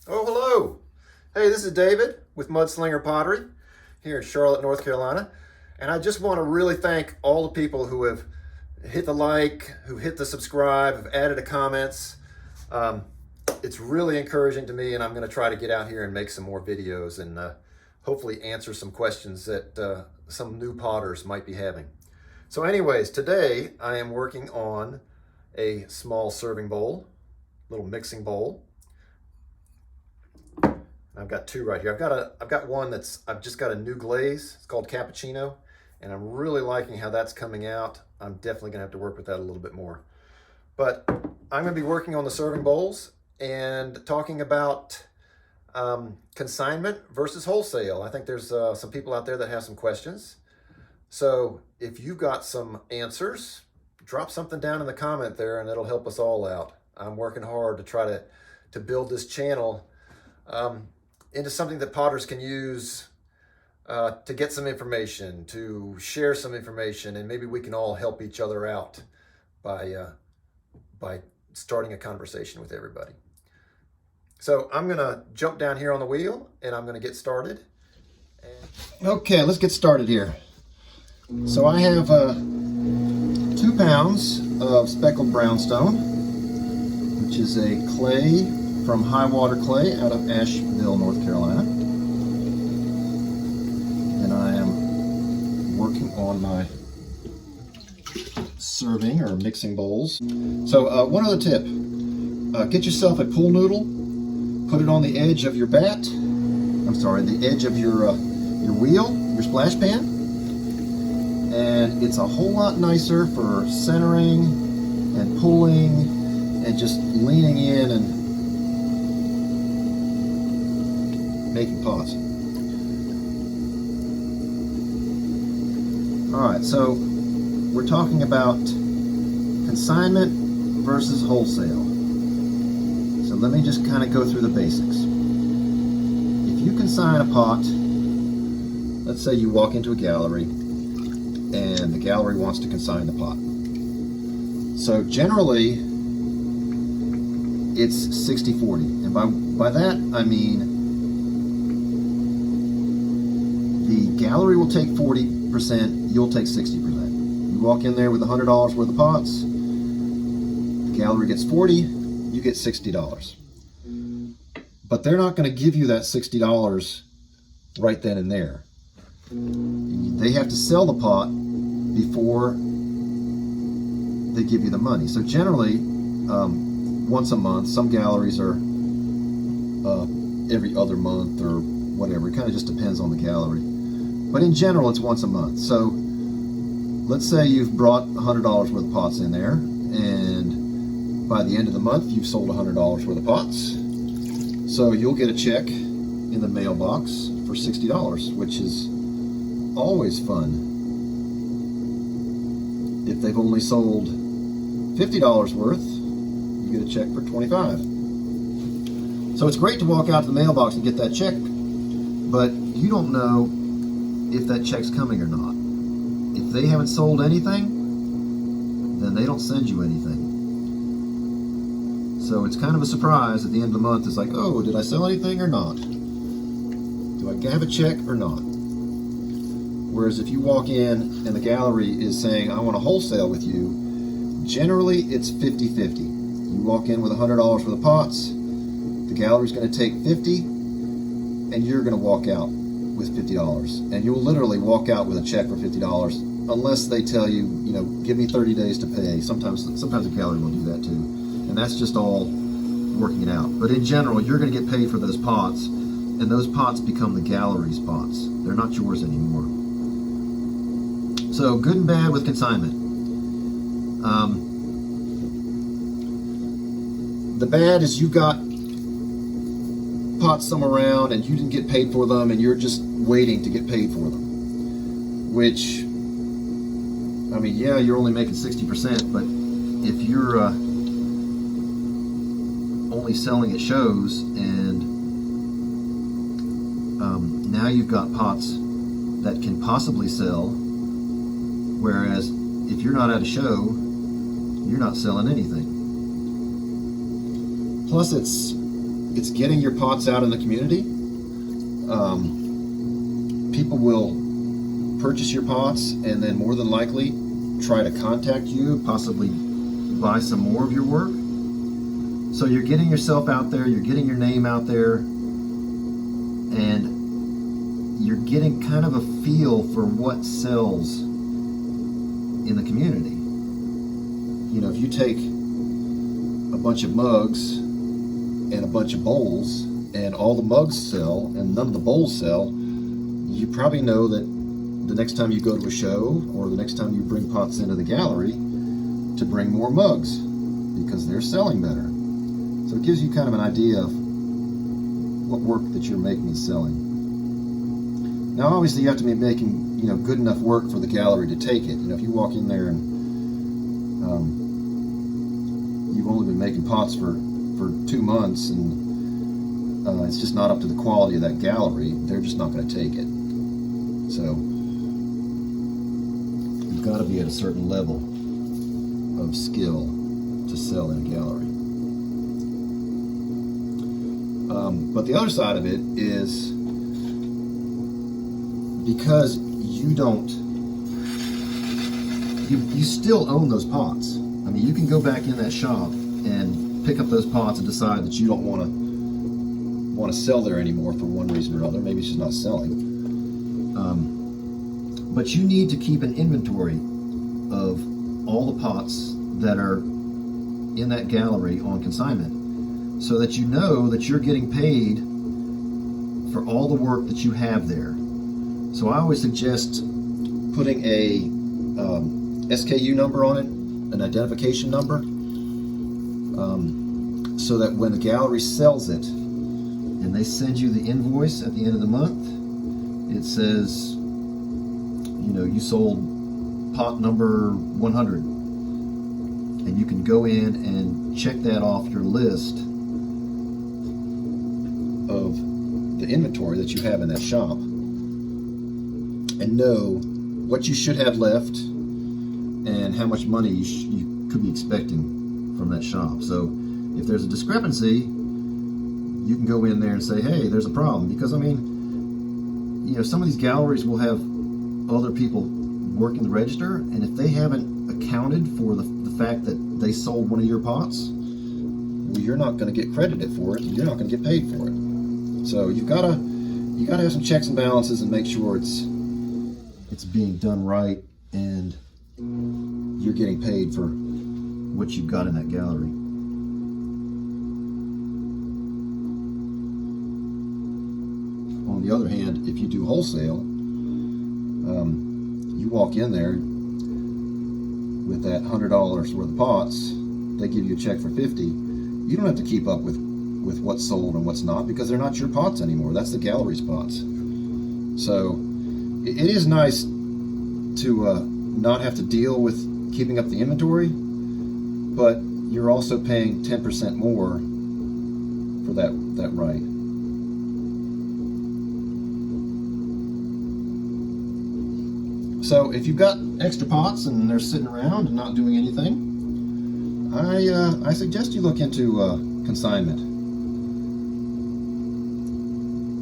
Oh, hello. Hey, this is David with Mudslinger Pottery here in Charlotte, North Carolina. And I just want to really thank all the people who have hit the like, who hit the subscribe, have added the comments. It's really encouraging to me, and I'm going to try to get out here and make some more videos and hopefully answer some questions that some new potters might be having. So anyways, today I am working on a small serving bowl, little mixing bowl. I've got two right here. I've got one I've just got a new glaze. It's called Cappuccino, and I'm really liking how that's coming out. I'm definitely gonna have to work with that a little bit more. But I'm gonna be working on the serving bowls and talking about consignment versus wholesale. I think there's some people out there that have some questions. So if you've got some answers, drop something down in the comment there and it'll help us all out. I'm working hard to try to build this channel into something that potters can use to get some information, to share some information, and maybe we can all help each other out by starting a conversation with everybody. So I'm gonna jump down here on the wheel and I'm gonna get started. Okay, let's get started here. So I have 2 pounds of speckled brownstone, which is a clay from High Water Clay out of Asheville, North Carolina. And I am working on my serving or mixing bowls. So one other tip, get yourself a pool noodle, put it on the edge of your the edge of your wheel, your splash pan. And it's a whole lot nicer for centering and pulling and just leaning in and making pots. All right, so we're talking about consignment versus wholesale. So let me just kind of go through the basics. If you consign a pot, let's say you walk into a gallery and the gallery wants to consign the pot. So generally it's 60-40, and by that I mean the gallery will take 40%, you'll take 60%. You walk in there with $100 worth of pots, the gallery gets 40, you get $60. But they're not going to give you that $60 right then and there. They have to sell the pot before they give you the money. So generally, once a month, some galleries are every other month or whatever. It kind of just depends on the gallery. But in general, it's once a month. So let's say you've brought $100 worth of pots in there, and by the end of the month, you've sold $100 worth of pots. So you'll get a check in the mailbox for $60, which is always fun. If they've only sold $50 worth, you get a check for $25. So it's great to walk out to the mailbox and get that check, but you don't know if that check's coming or not. If they haven't sold anything, then they don't send you anything. So it's kind of a surprise at the end of the month. It's like, oh, did I sell anything or not? Do I have a check or not? Whereas if you walk in and the gallery is saying, I want to wholesale with you, generally it's 50-50. You walk in with $100 for the pots, the gallery's going to take 50, and you're going to walk out with $50. And you'll literally walk out with a check for $50 unless they tell you, give me 30 days to pay. Sometimes the gallery will do that too. And that's just all working it out. But in general, you're going to get paid for those pots, and those pots become the gallery's pots. They're not yours anymore. So good and bad with consignment. The bad is you got pots somewhere around and you didn't get paid for them, and you're just waiting to get paid for them. Which, I mean, yeah, you're only making 60%, but if you're only selling at shows and now you've got pots that can possibly sell, whereas if you're not at a show, you're not selling anything. Plus it's it's getting your pots out in the community. People will purchase your pots and then more than likely try to contact you, possibly buy some more of your work. So you're getting yourself out there, you're getting your name out there, and you're getting kind of a feel for what sells in the community. You know, if you take a bunch of mugs and a bunch of bowls and all the mugs sell and none of the bowls sell, you probably know that the next time you go to a show or the next time you bring pots into the gallery to bring more mugs because they're selling better. So it gives you kind of an idea of what work that you're making is selling. Now obviously you have to be making, you know, good enough work for the gallery to take it. You know, if you walk in there and you've only been making pots for 2 months and it's just not up to the quality of that gallery, they're just not going to take it. So you've got to be at a certain level of skill to sell in a gallery. But the other side of it is because you still own those pots. I mean, you can go back in that shop and pick up those pots and decide that you don't want to sell there anymore for one reason or another. Maybe it's just not selling. But you need to keep an inventory of all the pots that are in that gallery on consignment, so that you know that you're getting paid for all the work that you have there. So I always suggest putting a SKU number on it, an identification number, so that when the gallery sells it and they send you the invoice at the end of the month, it says, you know, you sold pot number 100, and you can go in and check that off your list of the inventory that you have in that shop and know what you should have left and how much money you could be expecting from that shop. So if there's a discrepancy, you can go in there and say, hey, there's a problem. Because I mean, you know, some of these galleries will have other people working the register, and if they haven't accounted for the fact that they sold one of your pots, well, you're not going to get credited for it, and you're not going to get paid for it. So you gotta have some checks and balances and make sure it's being done right and you're getting paid for what you've got in that gallery. On the other hand, if you do wholesale, you walk in there with that $100 worth of pots, they give you a check for $50. You don't have to keep up with what's sold and what's not, because they're not your pots anymore. That's the gallery's pots. So it is nice to not have to deal with keeping up the inventory, but you're also paying 10% more for that right. So if you've got extra pots and they're sitting around and not doing anything, I suggest you look into consignment.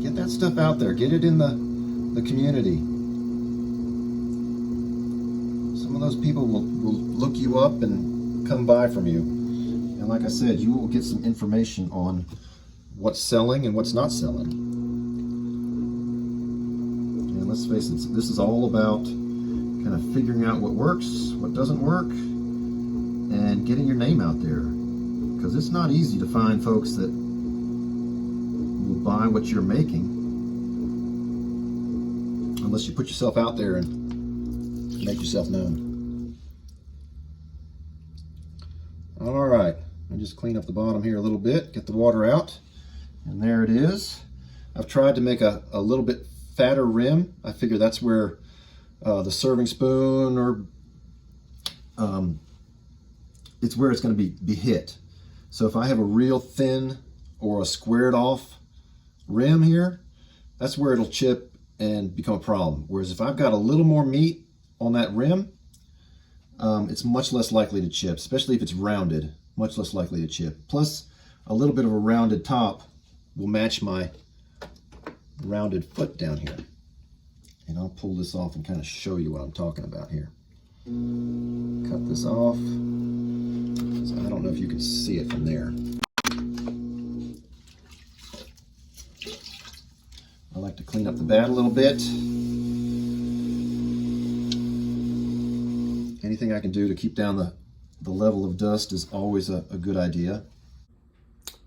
Get that stuff out there. Get it in the community. Some of those people will look you up and come buy from you. And like I said, you will get some information on what's selling and what's not selling. And let's face it, this is all about kind of figuring out what works, what doesn't work, and getting your name out there. Because it's not easy to find folks that will buy what you're making unless you put yourself out there and make yourself known. All right, I'll just clean up the bottom here a little bit, get the water out, and there it is. I've tried to make a little bit fatter rim. I figure that's where the serving spoon or it's where it's going to be hit. So if I have a real thin or a squared off rim here, that's where it'll chip and become a problem. Whereas if I've got a little more meat on that rim, it's much less likely to chip, especially if it's rounded, much less likely to chip. Plus, a little bit of a rounded top will match my rounded foot down here. And I'll pull this off and kind of show you what I'm talking about here. Cut this off. So I don't know if you can see it from there. I like to clean up the bed a little bit. Anything I can do to keep down the level of dust is always a good idea.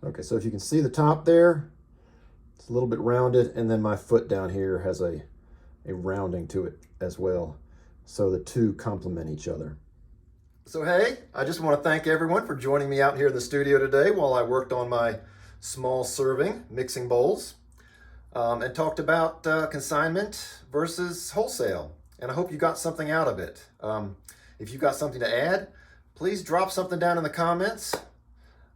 Okay, so if you can see the top there, it's a little bit rounded, and then my foot down here has a rounding to it as well. So the two complement each other. So hey, I just want to thank everyone for joining me out here in the studio today while I worked on my small serving mixing bowls. And talked about consignment versus wholesale. And I hope you got something out of it. If you got something to add, please drop something down in the comments.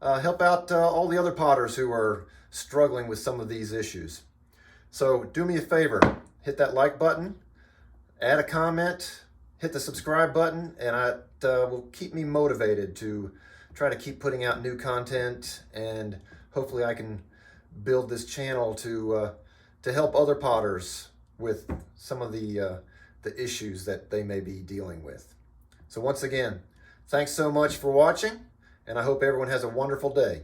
Help out all the other potters who are struggling with some of these issues. So do me a favor, hit that like button, add a comment, hit the subscribe button, and it will keep me motivated to try to keep putting out new content, and hopefully I can build this channel to help other potters with some of the issues that they may be dealing with. So once again, thanks so much for watching, and I hope everyone has a wonderful day.